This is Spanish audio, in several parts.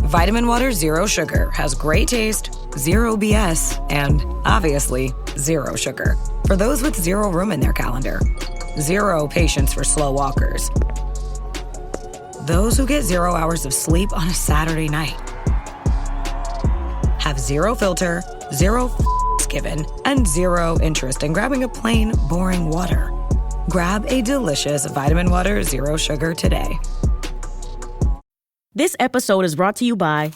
Vitamin Water Zero Sugar has great taste, zero BS, and, obviously, zero sugar. For those with zero room in their calendar. Zero patience for slow walkers. Those who get 0 hours of sleep on a Saturday night. Have zero filter, zero given, and zero interest in grabbing a plain, boring water. Grab a delicious Vitamin Water Zero Sugar today. This episode is brought to you by...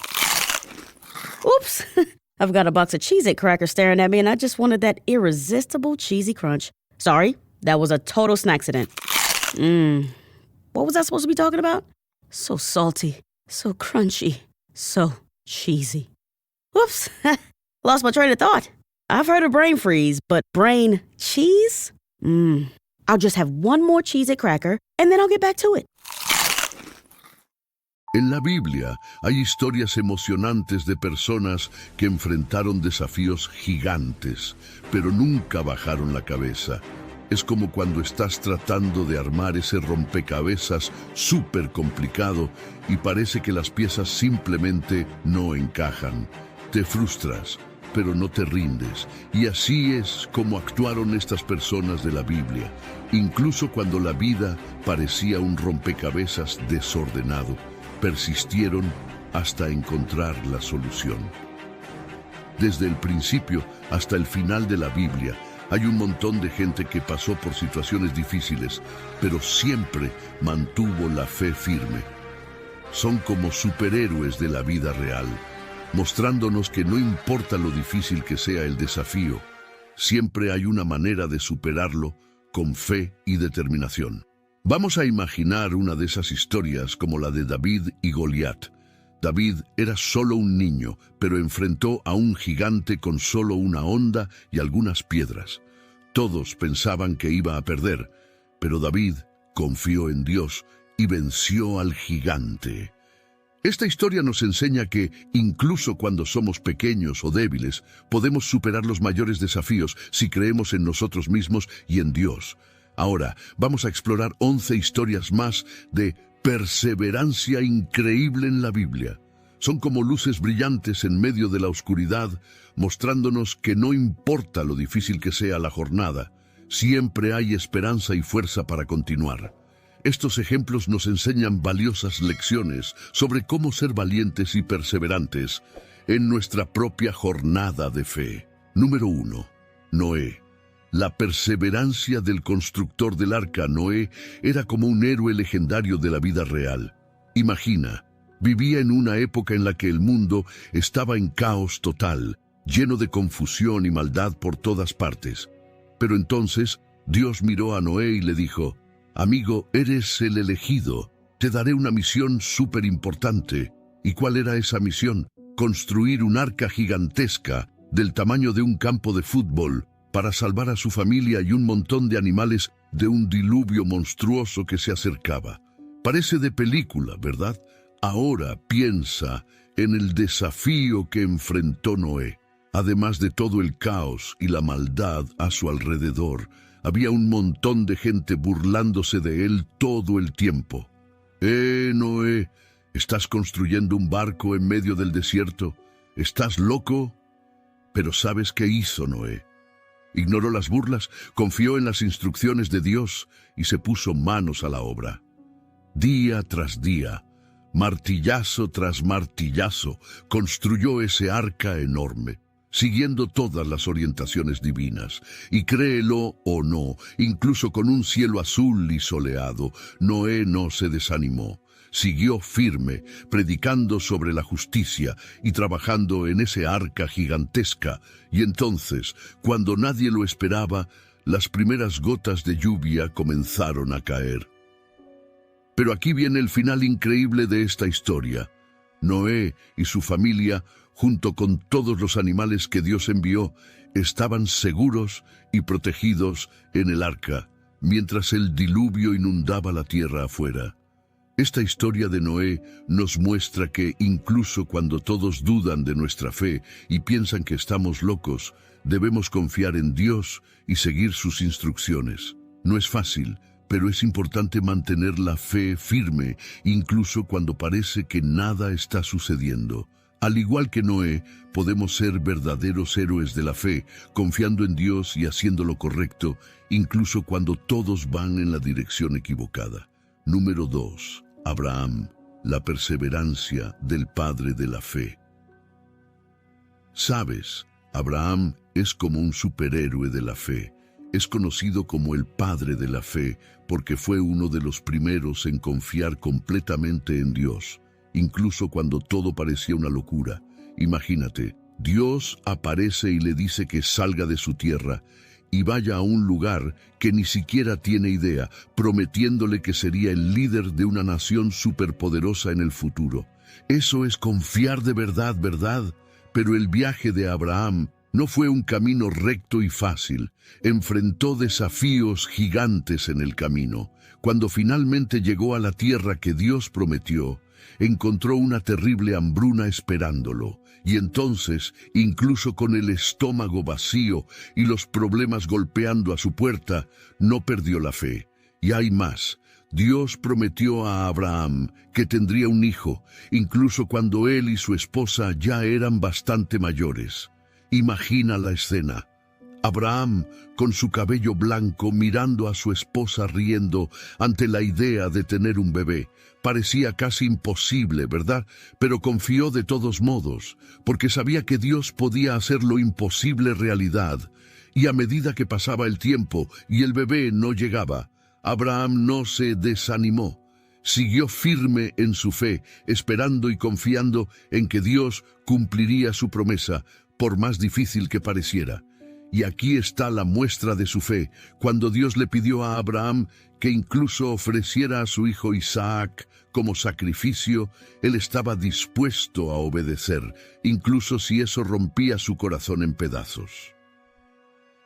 Oops! I've got a box of Cheez-It crackers staring at me, and I just wanted that irresistible cheesy crunch. Sorry, that was a total snacksident. What was I supposed to be talking about? So salty, so crunchy, so cheesy. Whoops! Lost my train of thought. I've heard of brain freeze, but brain cheese? I'll just have one more Cheez-It cracker, and then I'll get back to it. En la Biblia hay historias emocionantes de personas que enfrentaron desafíos gigantes, pero nunca bajaron la cabeza. Es como cuando estás tratando de armar ese rompecabezas súper complicado y parece que las piezas simplemente no encajan. Te frustras, pero no te rindes. Y así es como actuaron estas personas de la Biblia, incluso cuando la vida parecía un rompecabezas desordenado. Persistieron hasta encontrar la solución. Desde el principio hasta el final de la Biblia, hay un montón de gente que pasó por situaciones difíciles, pero siempre mantuvo la fe firme. Son como superhéroes de la vida real, mostrándonos que no importa lo difícil que sea el desafío, siempre hay una manera de superarlo con fe y determinación. Vamos a imaginar una de esas historias como la de David y Goliat. David era solo un niño, pero enfrentó a un gigante con solo una honda y algunas piedras. Todos pensaban que iba a perder, pero David confió en Dios y venció al gigante. Esta historia nos enseña que, incluso cuando somos pequeños o débiles, podemos superar los mayores desafíos si creemos en nosotros mismos y en Dios. Ahora, vamos a explorar 11 historias más de perseverancia increíble en la Biblia. Son como luces brillantes en medio de la oscuridad, mostrándonos que no importa lo difícil que sea la jornada, siempre hay esperanza y fuerza para continuar. Estos ejemplos nos enseñan valiosas lecciones sobre cómo ser valientes y perseverantes en nuestra propia jornada de fe. Número 1. Noé. La perseverancia del constructor del arca, Noé, era como un héroe legendario de la vida real. Imagina, vivía en una época en la que el mundo estaba en caos total, lleno de confusión y maldad por todas partes. Pero entonces Dios miró a Noé y le dijo: «Amigo, eres el elegido, te daré una misión súper importante». ¿Y cuál era esa misión? Construir un arca gigantesca del tamaño de un campo de fútbol, para salvar a su familia y un montón de animales de un diluvio monstruoso que se acercaba. Parece de película, ¿verdad? Ahora piensa en el desafío que enfrentó Noé. Además de todo el caos y la maldad a su alrededor, había un montón de gente burlándose de él todo el tiempo. Noé, ¿estás construyendo un barco en medio del desierto? ¿Estás loco? Pero ¿sabes qué hizo Noé? Ignoró las burlas, confió en las instrucciones de Dios y se puso manos a la obra. Día tras día, martillazo tras martillazo, construyó ese arca enorme, siguiendo todas las orientaciones divinas. Y créelo o no, incluso con un cielo azul y soleado, Noé no se desanimó. Siguió firme, predicando sobre la justicia y trabajando en ese arca gigantesca. Y entonces, cuando nadie lo esperaba, las primeras gotas de lluvia comenzaron a caer. Pero aquí viene el final increíble de esta historia. Noé y su familia, junto con todos los animales que Dios envió, estaban seguros y protegidos en el arca, mientras el diluvio inundaba la tierra afuera. Esta historia de Noé nos muestra que incluso cuando todos dudan de nuestra fe y piensan que estamos locos, debemos confiar en Dios y seguir sus instrucciones. No es fácil, pero es importante mantener la fe firme, incluso cuando parece que nada está sucediendo. Al igual que Noé, podemos ser verdaderos héroes de la fe, confiando en Dios y haciendo lo correcto, incluso cuando todos van en la dirección equivocada. Número 2. Abraham, la perseverancia del padre de la fe. ¿Sabes? Abraham es como un superhéroe de la fe. Es conocido como el padre de la fe porque fue uno de los primeros en confiar completamente en Dios, incluso cuando todo parecía una locura. Imagínate, Dios aparece y le dice que salga de su tierra y vaya a un lugar que ni siquiera tiene idea, prometiéndole que sería el líder de una nación superpoderosa en el futuro. Eso es confiar de verdad, ¿verdad? Pero el viaje de Abraham no fue un camino recto y fácil. Enfrentó desafíos gigantes en el camino. Cuando finalmente llegó a la tierra que Dios prometió, encontró una terrible hambruna esperándolo. Y entonces, incluso con el estómago vacío y los problemas golpeando a su puerta, no perdió la fe. Y hay más. Dios prometió a Abraham que tendría un hijo, incluso cuando él y su esposa ya eran bastante mayores. Imagina la escena. Abraham, con su cabello blanco, mirando a su esposa riendo ante la idea de tener un bebé. Parecía casi imposible, ¿verdad? Pero confió de todos modos, porque sabía que Dios podía hacer lo imposible realidad. Y a medida que pasaba el tiempo y el bebé no llegaba, Abraham no se desanimó. Siguió firme en su fe, esperando y confiando en que Dios cumpliría su promesa, por más difícil que pareciera. Y aquí está la muestra de su fe, cuando Dios le pidió a Abraham que incluso ofreciera a su hijo Isaac como sacrificio. Él estaba dispuesto a obedecer, incluso si eso rompía su corazón en pedazos.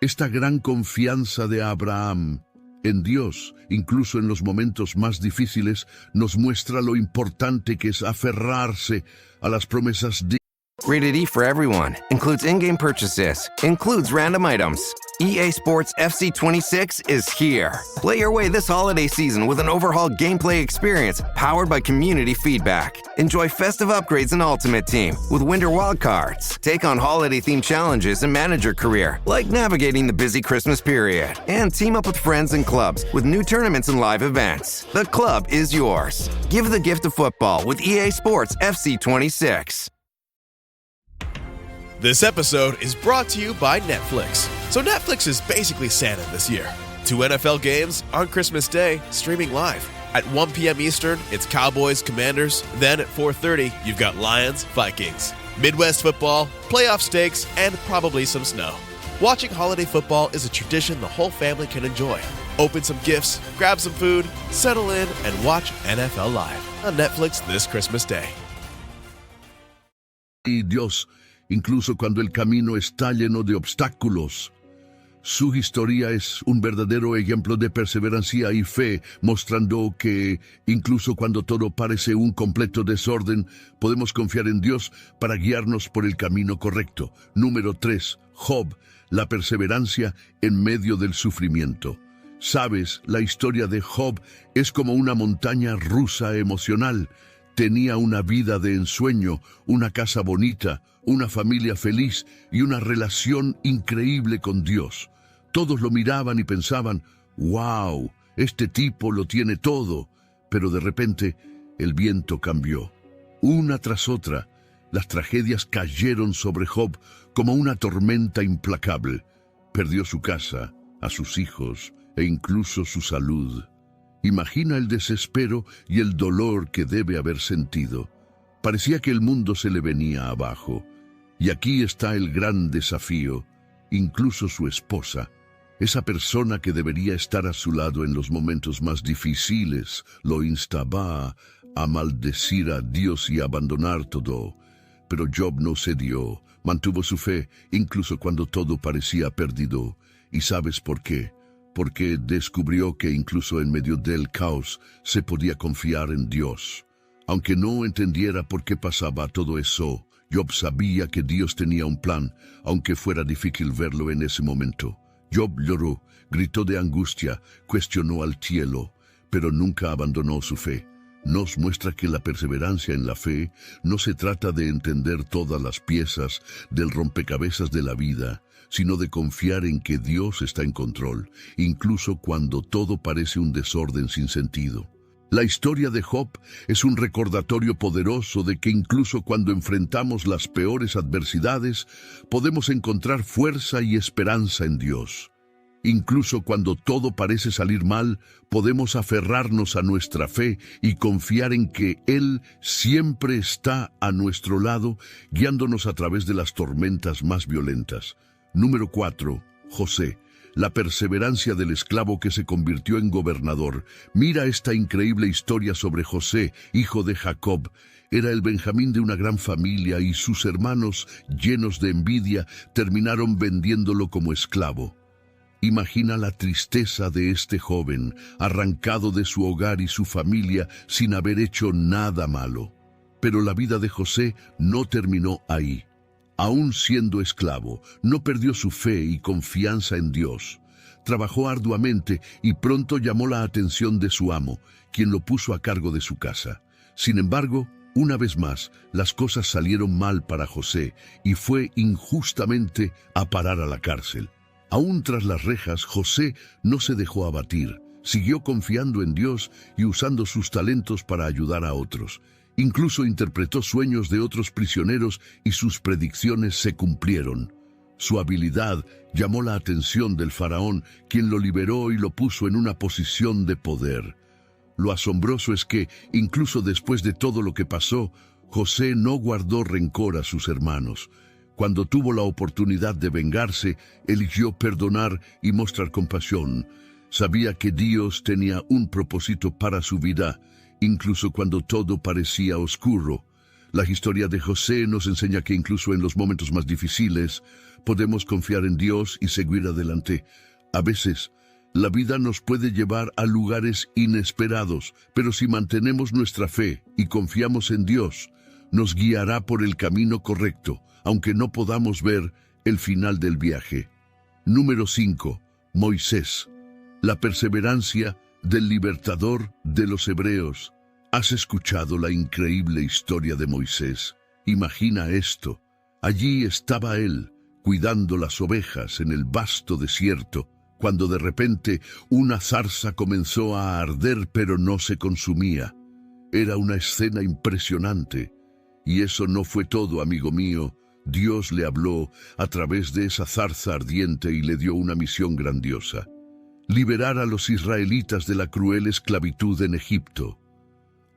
Esta gran confianza de Abraham en Dios, incluso en los momentos más difíciles, nos muestra lo importante que es aferrarse a las promesas de Rated E for everyone. Includes in-game purchases. Includes random items. EA Sports FC 26 is here. Play your way this holiday season with an overhauled gameplay experience powered by community feedback. Enjoy festive upgrades in Ultimate Team with Winter Wildcards. Take on holiday-themed challenges and manage your career, like navigating the busy Christmas period. And team up with friends and clubs with new tournaments and live events. The club is yours. Give the gift of football with EA Sports FC 26. This episode is brought to you by Netflix. So Netflix is basically Santa this year. 2 NFL games on Christmas Day, streaming live. At 1 p.m. Eastern, it's Cowboys, Commanders. Then at 4:30, you've got Lions, Vikings. Midwest football, playoff stakes, and probably some snow. Watching holiday football is a tradition the whole family can enjoy. Open some gifts, grab some food, settle in, and watch NFL Live on Netflix this Christmas Day. Y Dios, incluso cuando el camino está lleno de obstáculos. Su historia es un verdadero ejemplo de perseverancia y fe, mostrando que, incluso cuando todo parece un completo desorden, podemos confiar en Dios para guiarnos por el camino correcto. Número 3. Job, la perseverancia en medio del sufrimiento. Sabes, la historia de Job es como una montaña rusa emocional. Tenía una vida de ensueño, una casa bonita, una familia feliz y una relación increíble con Dios. Todos lo miraban y pensaban, «¡Wow! Este tipo lo tiene todo». Pero de repente, el viento cambió. Una tras otra, las tragedias cayeron sobre Job como una tormenta implacable. Perdió su casa, a sus hijos e incluso su salud. Imagina el desespero y el dolor que debe haber sentido. Parecía que el mundo se le venía abajo. Y aquí está el gran desafío. Incluso su esposa, esa persona que debería estar a su lado en los momentos más difíciles, lo instaba a maldecir a Dios y abandonar todo. Pero Job no cedió, mantuvo su fe, incluso cuando todo parecía perdido. ¿Y sabes por qué? Porque descubrió que incluso en medio del caos se podía confiar en Dios. Aunque no entendiera por qué pasaba todo eso, Job sabía que Dios tenía un plan, aunque fuera difícil verlo en ese momento. Job lloró, gritó de angustia, cuestionó al cielo, pero nunca abandonó su fe. Nos muestra que la perseverancia en la fe no se trata de entender todas las piezas del rompecabezas de la vida, sino de confiar en que Dios está en control, incluso cuando todo parece un desorden sin sentido. La historia de Job es un recordatorio poderoso de que incluso cuando enfrentamos las peores adversidades, podemos encontrar fuerza y esperanza en Dios. Incluso cuando todo parece salir mal, podemos aferrarnos a nuestra fe y confiar en que Él siempre está a nuestro lado, guiándonos a través de las tormentas más violentas. Número 4. José. La perseverancia del esclavo que se convirtió en gobernador. Mira esta increíble historia sobre José, hijo de Jacob. Era el Benjamín de una gran familia y sus hermanos, llenos de envidia, terminaron vendiéndolo como esclavo. Imagina la tristeza de este joven, arrancado de su hogar y su familia sin haber hecho nada malo. Pero la vida de José no terminó ahí. Aún siendo esclavo, no perdió su fe y confianza en Dios. Trabajó arduamente y pronto llamó la atención de su amo, quien lo puso a cargo de su casa. Sin embargo, una vez más, las cosas salieron mal para José y fue injustamente a parar a la cárcel. Aún tras las rejas, José no se dejó abatir. Siguió confiando en Dios y usando sus talentos para ayudar a otros. Incluso interpretó sueños de otros prisioneros y sus predicciones se cumplieron. Su habilidad llamó la atención del faraón, quien lo liberó y lo puso en una posición de poder. Lo asombroso es que, incluso después de todo lo que pasó, José no guardó rencor a sus hermanos. Cuando tuvo la oportunidad de vengarse, eligió perdonar y mostrar compasión. Sabía que Dios tenía un propósito para su vida, incluso cuando todo parecía oscuro. La historia de José nos enseña que incluso en los momentos más difíciles podemos confiar en Dios y seguir adelante. A veces, la vida nos puede llevar a lugares inesperados, pero si mantenemos nuestra fe y confiamos en Dios, nos guiará por el camino correcto, aunque no podamos ver el final del viaje. Número 5. Moisés. La perseverancia del libertador de los hebreos. ¿Has escuchado la increíble historia de Moisés? Imagina esto. Allí estaba él, cuidando las ovejas en el vasto desierto, cuando de repente una zarza comenzó a arder pero no se consumía. Era una escena impresionante. Y eso no fue todo, amigo mío. Dios le habló a través de esa zarza ardiente y le dio una misión grandiosa: liberar a los israelitas de la cruel esclavitud en Egipto.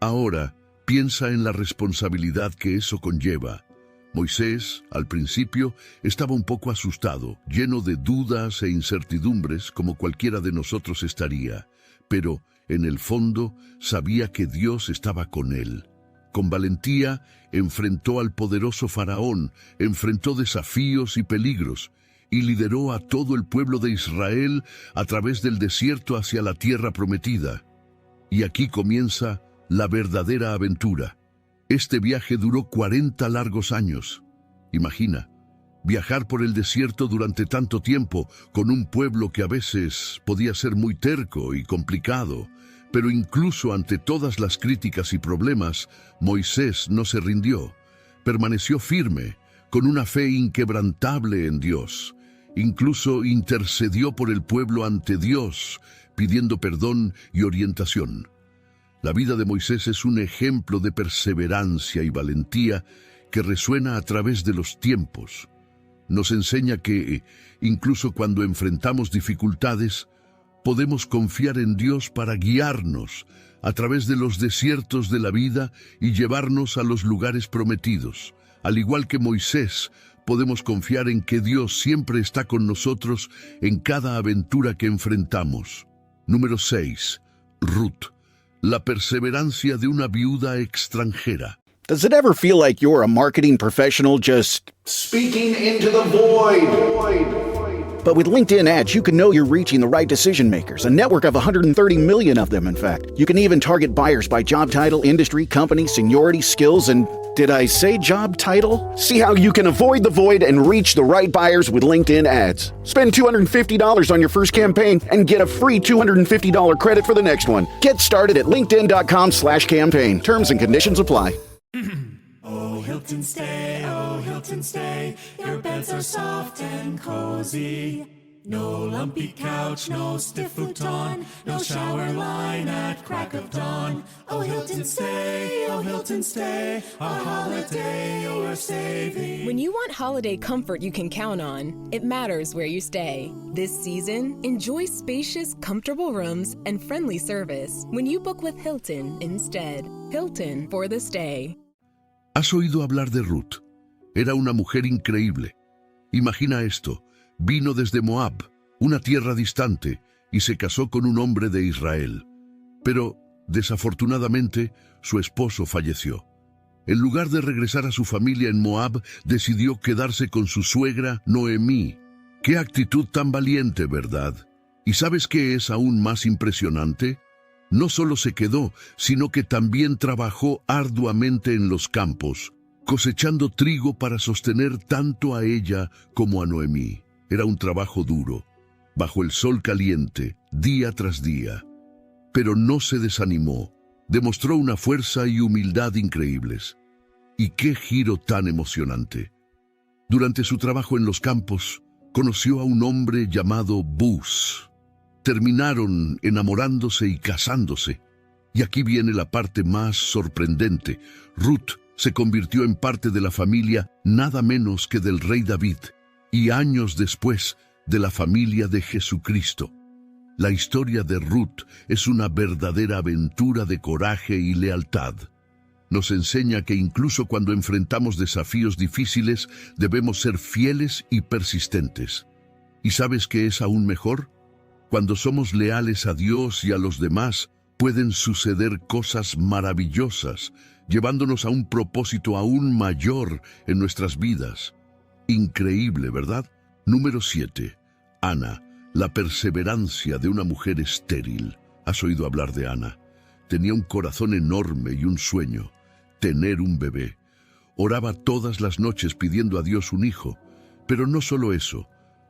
Ahora, piensa en la responsabilidad que eso conlleva. Moisés, al principio, estaba un poco asustado, lleno de dudas e incertidumbres, como cualquiera de nosotros estaría. Pero, en el fondo, sabía que Dios estaba con él. Con valentía, enfrentó al poderoso faraón, enfrentó desafíos y peligros, y lideró a todo el pueblo de Israel a través del desierto hacia la tierra prometida. Y aquí comienza la verdadera aventura. Este viaje duró 40 largos años. Imagina, viajar por el desierto durante tanto tiempo con un pueblo que a veces podía ser muy terco y complicado. Pero incluso ante todas las críticas y problemas, Moisés no se rindió. Permaneció firme, con una fe inquebrantable en Dios. Incluso intercedió por el pueblo ante Dios, pidiendo perdón y orientación. La vida de Moisés es un ejemplo de perseverancia y valentía que resuena a través de los tiempos. Nos enseña que, incluso cuando enfrentamos dificultades, podemos confiar en Dios para guiarnos a través de los desiertos de la vida y llevarnos a los lugares prometidos. Al igual que Moisés, podemos confiar en que Dios siempre está con nosotros en cada aventura que enfrentamos. Número 6. Ruth. La perseverancia de una viuda extranjera. Does it ever feel like you're a marketing professional just speaking into the void? But with LinkedIn ads, you can know you're reaching the right decision makers, a network of 130 million of them, in fact. You can even target buyers by job title, industry, company, seniority, skills, and Did I say job title? See how you can avoid the void and reach the right buyers with LinkedIn ads. Spend $250 on your first campaign and get a free $250 credit for the next one. Get started at linkedin.com/campaign. Terms and conditions apply. Oh, Hilton stay, your beds are soft and cozy. No lumpy couch, no stiff futon, no shower line at crack of dawn. Oh, Hilton stay, a holiday you're saving. When you want holiday comfort you can count on, it matters where you stay. This season, enjoy spacious, comfortable rooms and friendly service when you book with Hilton instead. Hilton for the stay. ¿Has oído hablar de Ruth? Era una mujer increíble. Imagina esto. Vino desde Moab, una tierra distante, y se casó con un hombre de Israel. Pero, desafortunadamente, su esposo falleció. En lugar de regresar a su familia en Moab, decidió quedarse con su suegra, Noemí. ¡Qué actitud tan valiente, verdad! ¿Y sabes qué es aún más impresionante? No solo se quedó, sino que también trabajó arduamente en los campos, cosechando trigo para sostener tanto a ella como a Noemí. Era un trabajo duro, bajo el sol caliente, día tras día. Pero no se desanimó, demostró una fuerza y humildad increíbles. ¡Y qué giro tan emocionante! Durante su trabajo en los campos, conoció a un hombre llamado Buz. Terminaron enamorándose y casándose. Y aquí viene la parte más sorprendente. Ruth se convirtió en parte de la familia nada menos que del rey David, y años después de la familia de Jesucristo. La historia de Ruth es una verdadera aventura de coraje y lealtad. Nos enseña que incluso cuando enfrentamos desafíos difíciles, debemos ser fieles y persistentes. ¿Y sabes qué es aún mejor? Cuando somos leales a Dios y a los demás, pueden suceder cosas maravillosas, llevándonos a un propósito aún mayor en nuestras vidas. Increíble, ¿verdad? Número 7. Ana, la perseverancia de una mujer estéril. ¿Has oído hablar de Ana? Tenía un corazón enorme y un sueño: tener un bebé. Oraba todas las noches pidiendo a Dios un hijo. Pero no solo eso.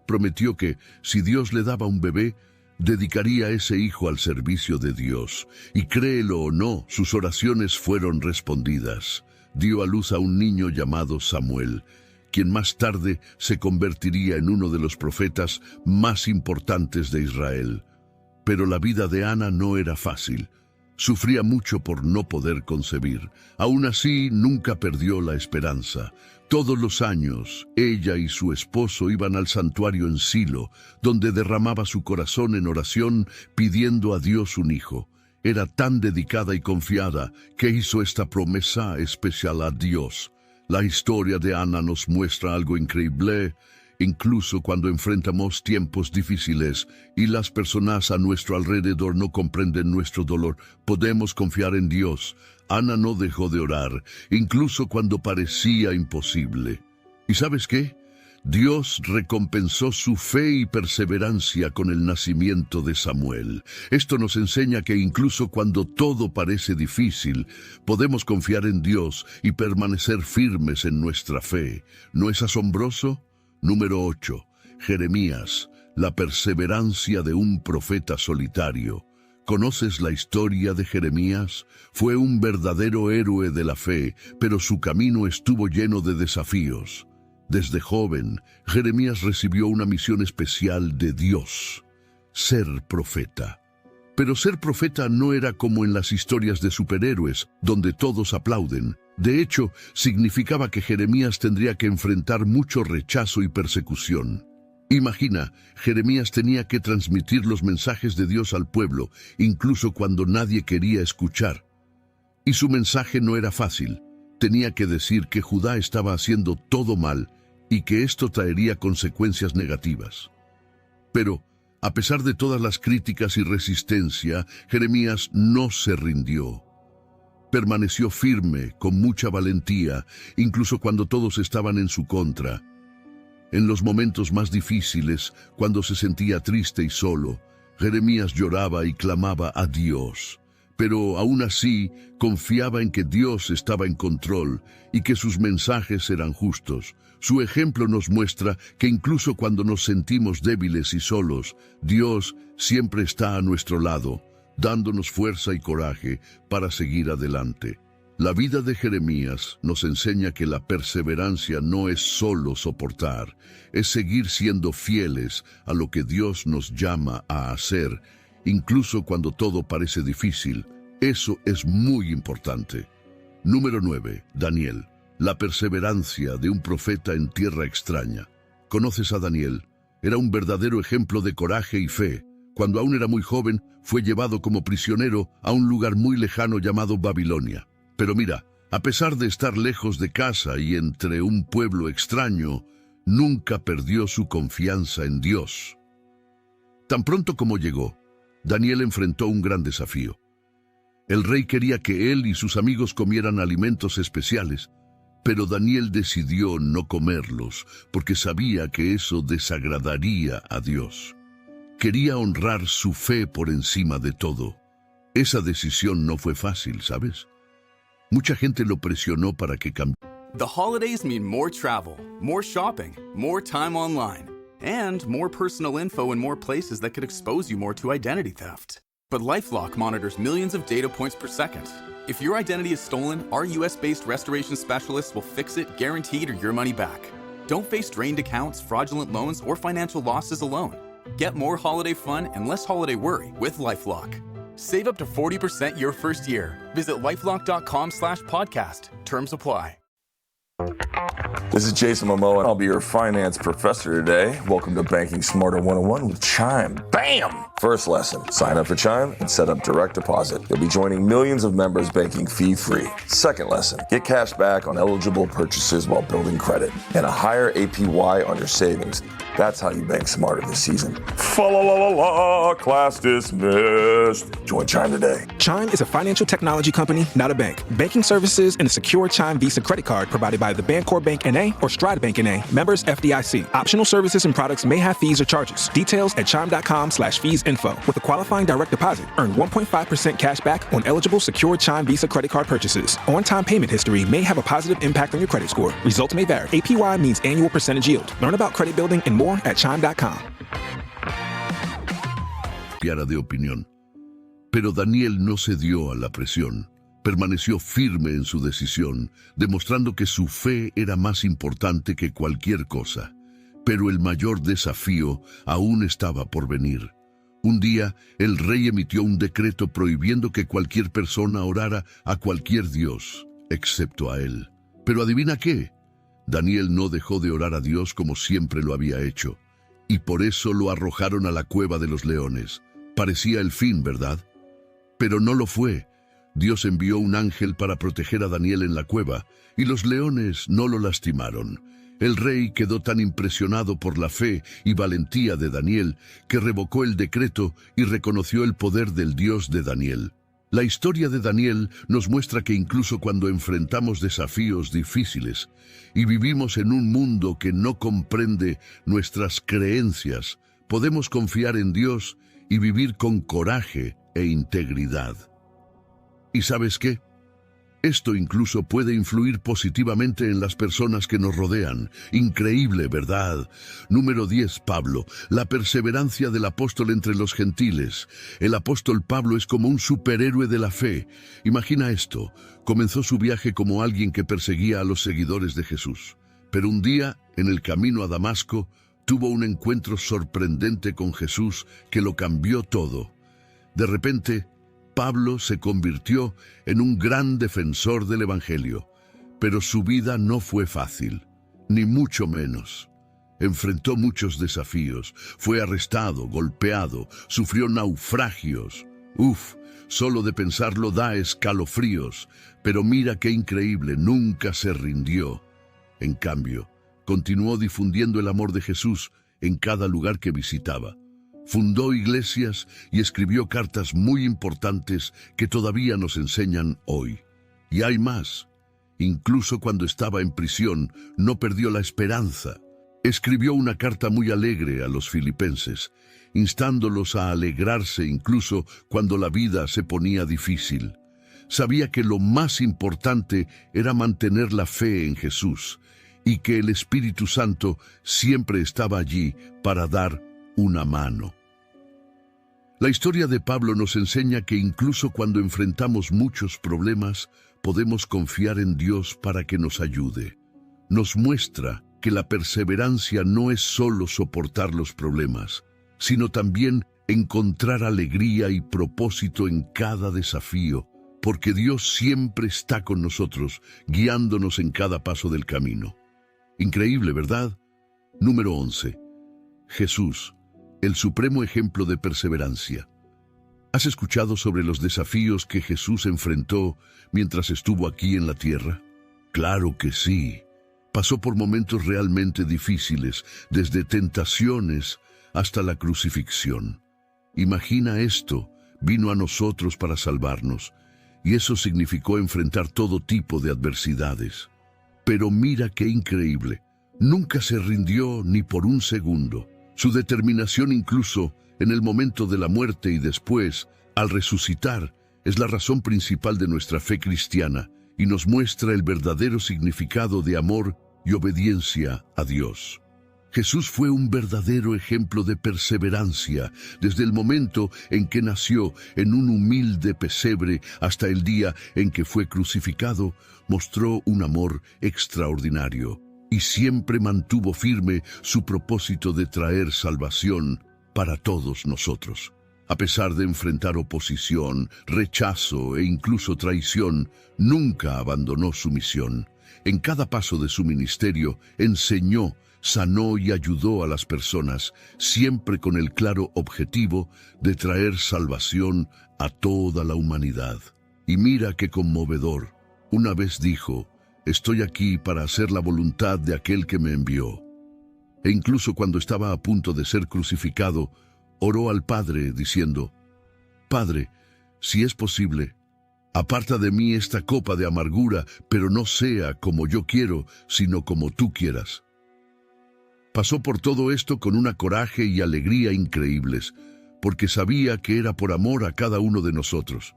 Prometió que, si Dios le daba un bebé, dedicaría a ese hijo al servicio de Dios. Y créelo o no, sus oraciones fueron respondidas. Dio a luz a un niño llamado Samuel, quien más tarde se convertiría en uno de los profetas más importantes de Israel. Pero la vida de Ana no era fácil. Sufría mucho por no poder concebir. Aún así, nunca perdió la esperanza. Todos los años, ella y su esposo iban al santuario en Silo, donde derramaba su corazón en oración pidiendo a Dios un hijo. Era tan dedicada y confiada que hizo esta promesa especial a Dios. La historia de Ana nos muestra algo increíble. Incluso cuando enfrentamos tiempos difíciles y las personas a nuestro alrededor no comprenden nuestro dolor, podemos confiar en Dios. Ana no dejó de orar, incluso cuando parecía imposible. ¿Y sabes qué? Dios recompensó su fe y perseverancia con el nacimiento de Samuel. Esto nos enseña que incluso cuando todo parece difícil, podemos confiar en Dios y permanecer firmes en nuestra fe. ¿No es asombroso? Número 8. Jeremías, la perseverancia de un profeta solitario. ¿Conoces la historia de Jeremías? Fue un verdadero héroe de la fe, pero su camino estuvo lleno de desafíos. Desde joven, Jeremías recibió una misión especial de Dios: ser profeta. Pero ser profeta no era como en las historias de superhéroes, donde todos aplauden. De hecho, significaba que Jeremías tendría que enfrentar mucho rechazo y persecución. Imagina, Jeremías tenía que transmitir los mensajes de Dios al pueblo, incluso cuando nadie quería escuchar. Y su mensaje no era fácil. Tenía que decir que Judá estaba haciendo todo mal y que esto traería consecuencias negativas. Pero, a pesar de todas las críticas y resistencia, Jeremías no se rindió. Permaneció firme, con mucha valentía, incluso cuando todos estaban en su contra. En los momentos más difíciles, cuando se sentía triste y solo, Jeremías lloraba y clamaba a Dios. pero aún así confiaba en que Dios estaba en control y que sus mensajes eran justos. Su ejemplo nos muestra que incluso cuando nos sentimos débiles y solos, Dios siempre está a nuestro lado, dándonos fuerza y coraje para seguir adelante. La vida de Jeremías nos enseña que la perseverancia no es solo soportar, es seguir siendo fieles a lo que Dios nos llama a hacer, incluso cuando todo parece difícil. Eso es muy importante. Número 9. Daniel. La perseverancia de un profeta en tierra extraña. ¿Conoces a Daniel? Era un verdadero ejemplo de coraje y fe. Cuando aún era muy joven, fue llevado como prisionero a un lugar muy lejano llamado Babilonia. Pero mira, a pesar de estar lejos de casa y entre un pueblo extraño, nunca perdió su confianza en Dios. Tan pronto como llegó, Daniel enfrentó un gran desafío. El rey quería que él y sus amigos comieran alimentos especiales, pero Daniel decidió no comerlos porque sabía que eso desagradaría a Dios. Quería honrar su fe por encima de todo. Esa decisión no fue fácil, ¿sabes? Mucha gente lo presionó para que cambiara. The holidays mean more travel, more shopping, more time online, and more personal info in more places that could expose you more to identity theft. But LifeLock monitors millions of data points per second. If your identity is stolen, our US-based restoration specialists will fix it, guaranteed, or your money back. Don't face drained accounts, fraudulent loans, or financial losses alone. Get more holiday fun and less holiday worry with LifeLock. Save up to 40% your first year. Visit lifelock.com/podcast. Terms apply. This is Jason Momoa, and I'll be your finance professor today. Welcome to Banking Smarter 101 with Chime. Bam! First lesson, sign up for Chime and set up direct deposit. You'll be joining millions of members banking fee-free. Second lesson, get cash back on eligible purchases while building credit and a higher APY on your savings. That's how you bank smarter this season. Fa-la-la-la-la, class dismissed. Join Chime today. Chime is a financial technology company, not a bank. Banking services and a secure Chime Visa credit card provided by the Bancorp Bank N.A. or Stride Bank N.A. Members FDIC. Optional services and products may have fees or charges. Details at chime.com/feesinfo. With a qualifying direct deposit, earn 1.5% cash back on eligible secure Chime Visa credit card purchases. On-time payment history may have a positive impact on your credit score. Results may vary. APY means annual percentage yield. Learn about credit building and more at chime.com. De opinión. Pero Daniel no cedió a la presión. Permaneció firme en su decisión, demostrando que su fe era más importante que cualquier cosa. Pero el mayor desafío aún estaba por venir. Un día, el rey emitió un decreto prohibiendo que cualquier persona orara a cualquier dios, excepto a él. Pero ¿adivina qué? Daniel no dejó de orar a Dios como siempre lo había hecho, y por eso lo arrojaron a la cueva de los leones. Parecía el fin, ¿verdad? Pero no lo fue. Dios envió un ángel para proteger a Daniel en la cueva, y los leones no lo lastimaron. El rey quedó tan impresionado por la fe y valentía de Daniel que revocó el decreto y reconoció el poder del Dios de Daniel. La historia de Daniel nos muestra que incluso cuando enfrentamos desafíos difíciles y vivimos en un mundo que no comprende nuestras creencias, podemos confiar en Dios y vivir con coraje e integridad. ¿Y sabes qué? Esto incluso puede influir positivamente en las personas que nos rodean. Increíble, ¿verdad? Número 10, Pablo. La perseverancia del apóstol entre los gentiles. El apóstol Pablo es como un superhéroe de la fe. Imagina esto. Comenzó su viaje como alguien que perseguía a los seguidores de Jesús. Pero un día, en el camino a Damasco, tuvo un encuentro sorprendente con Jesús que lo cambió todo. De repente, Pablo se convirtió en un gran defensor del Evangelio, pero su vida no fue fácil, ni mucho menos. Enfrentó muchos desafíos, fue arrestado, golpeado, sufrió naufragios. Solo de pensarlo da escalofríos, pero mira qué increíble, nunca se rindió. En cambio, continuó difundiendo el amor de Jesús en cada lugar que visitaba. Fundó iglesias y escribió cartas muy importantes que todavía nos enseñan hoy. Y hay más. Incluso cuando estaba en prisión, no perdió la esperanza. Escribió una carta muy alegre a los filipenses, instándolos a alegrarse incluso cuando la vida se ponía difícil. Sabía que lo más importante era mantener la fe en Jesús y que el Espíritu Santo siempre estaba allí para dar una mano. La historia de Pablo nos enseña que incluso cuando enfrentamos muchos problemas, podemos confiar en Dios para que nos ayude. Nos muestra que la perseverancia no es solo soportar los problemas, sino también encontrar alegría y propósito en cada desafío, porque Dios siempre está con nosotros, guiándonos en cada paso del camino. Increíble, ¿verdad? Número 11. Jesús, el supremo ejemplo de perseverancia. ¿Has escuchado sobre los desafíos que Jesús enfrentó mientras estuvo aquí en la tierra? Claro que sí. Pasó por momentos realmente difíciles, desde tentaciones hasta la crucifixión. Imagina esto, vino a nosotros para salvarnos, y eso significó enfrentar todo tipo de adversidades. Pero mira qué increíble, nunca se rindió ni por un segundo. Su determinación incluso en el momento de la muerte y después, al resucitar, es la razón principal de nuestra fe cristiana y nos muestra el verdadero significado de amor y obediencia a Dios. Jesús fue un verdadero ejemplo de perseverancia desde el momento en que nació en un humilde pesebre hasta el día en que fue crucificado. Mostró un amor extraordinario y siempre mantuvo firme su propósito de traer salvación para todos nosotros. A pesar de enfrentar oposición, rechazo e incluso traición, nunca abandonó su misión. En cada paso de su ministerio, enseñó, sanó y ayudó a las personas, siempre con el claro objetivo de traer salvación a toda la humanidad. Y mira qué conmovedor. Una vez dijo, «Estoy aquí para hacer la voluntad de aquel que me envió». E incluso cuando estaba a punto de ser crucificado, oró al Padre diciendo, «Padre, si es posible, aparta de mí esta copa de amargura, pero no sea como yo quiero, sino como tú quieras». Pasó por todo esto con una coraje y alegría increíbles, porque sabía que era por amor a cada uno de nosotros.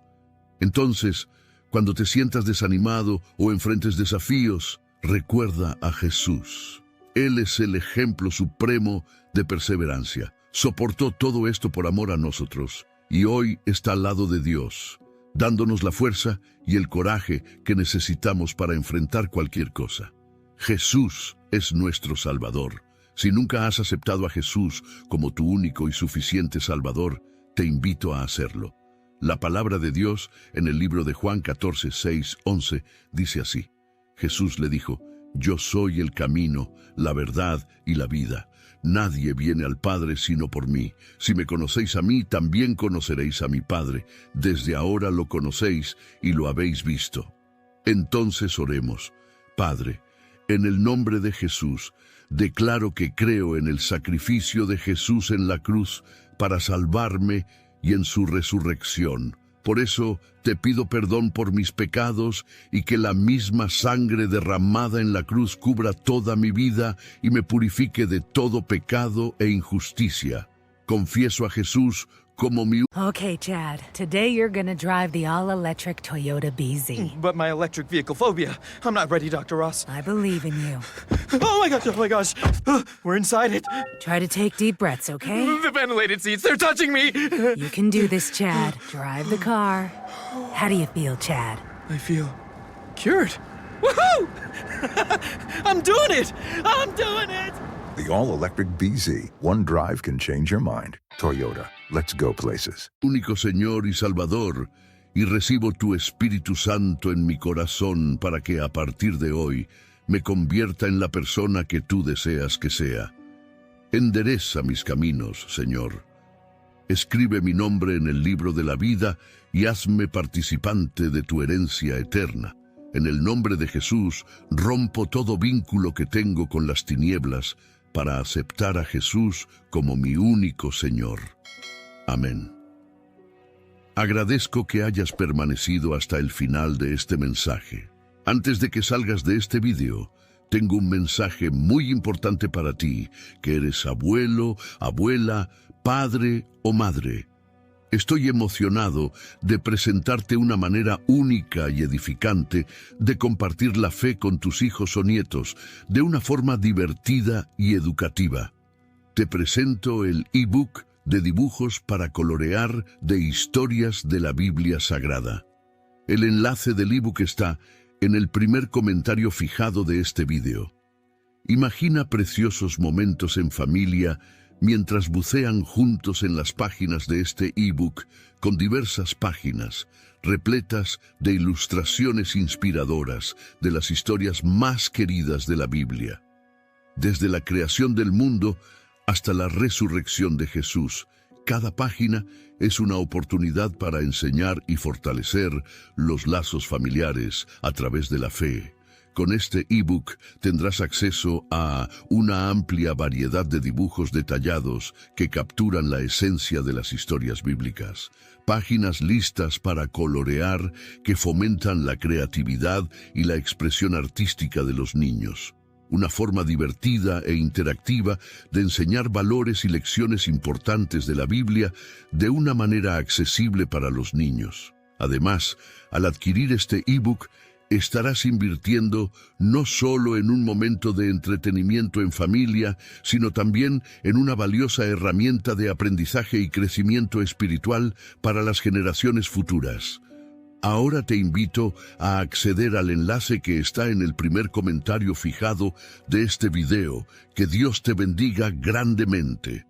Entonces, cuando te sientas desanimado o enfrentes desafíos, recuerda a Jesús. Él es el ejemplo supremo de perseverancia. Soportó todo esto por amor a nosotros, y hoy está al lado de Dios, dándonos la fuerza y el coraje que necesitamos para enfrentar cualquier cosa. Jesús es nuestro Salvador. Si nunca has aceptado a Jesús como tu único y suficiente Salvador, te invito a hacerlo. La palabra de Dios en el libro de Juan 14, 6, 11 dice así. Jesús le dijo, «Yo soy el camino, la verdad y la vida. Nadie viene al Padre sino por mí. Si me conocéis a mí, también conoceréis a mi Padre. Desde ahora lo conocéis y lo habéis visto». Entonces oremos. Padre, en el nombre de Jesús, declaro que creo en el sacrificio de Jesús en la cruz para salvarme y en su resurrección. Por eso te pido perdón por mis pecados y que la misma sangre derramada en la cruz cubra toda mi vida y me purifique de todo pecado e injusticia. Confieso a Jesús como mi... Okay, Chad. Today you're gonna drive the all-electric Toyota BZ. But my electric vehicle phobia. I'm not ready, Dr. Ross. I believe in you. Oh my gosh. We're inside it. Try to take deep breaths, okay? The ventilated seats, they're touching me. You can do this, Chad. Drive the car. How do you feel, Chad? I feel cured. Woohoo! I'm doing it! The all-electric BZ. One drive can change your mind. Toyota. Let's go places. Único Señor y Salvador, y recibo tu Espíritu Santo en mi corazón para que a partir de hoy me convierta en la persona que tú deseas que sea. Endereza mis caminos, Señor. Escribe mi nombre en el libro de la vida y hazme participante de tu herencia eterna. En el nombre de Jesús, rompo todo vínculo que tengo con las tinieblas para aceptar a Jesús como mi único Señor. Amén. Agradezco que hayas permanecido hasta el final de este mensaje. Antes de que salgas de este video, tengo un mensaje muy importante para ti, que eres abuelo, abuela, padre o madre. Estoy emocionado de presentarte una manera única y edificante de compartir la fe con tus hijos o nietos, de una forma divertida y educativa. Te presento el ebook de dibujos para colorear de historias de la Biblia Sagrada. El enlace del ebook está en el primer comentario fijado de este video. Imagina preciosos momentos en familia mientras bucean juntos en las páginas de este ebook con diversas páginas repletas de ilustraciones inspiradoras de las historias más queridas de la Biblia. Desde la creación del mundo hasta la resurrección de Jesús, cada página es una oportunidad para enseñar y fortalecer los lazos familiares a través de la fe. Con este ebook tendrás acceso a una amplia variedad de dibujos detallados que capturan la esencia de las historias bíblicas. Páginas listas para colorear que fomentan la creatividad y la expresión artística de los niños. Una forma divertida e interactiva de enseñar valores y lecciones importantes de la Biblia de una manera accesible para los niños. Además, al adquirir este ebook, estarás invirtiendo no solo en un momento de entretenimiento en familia, sino también en una valiosa herramienta de aprendizaje y crecimiento espiritual para las generaciones futuras. Ahora te invito a acceder al enlace que está en el primer comentario fijado de este video. Que Dios te bendiga grandemente.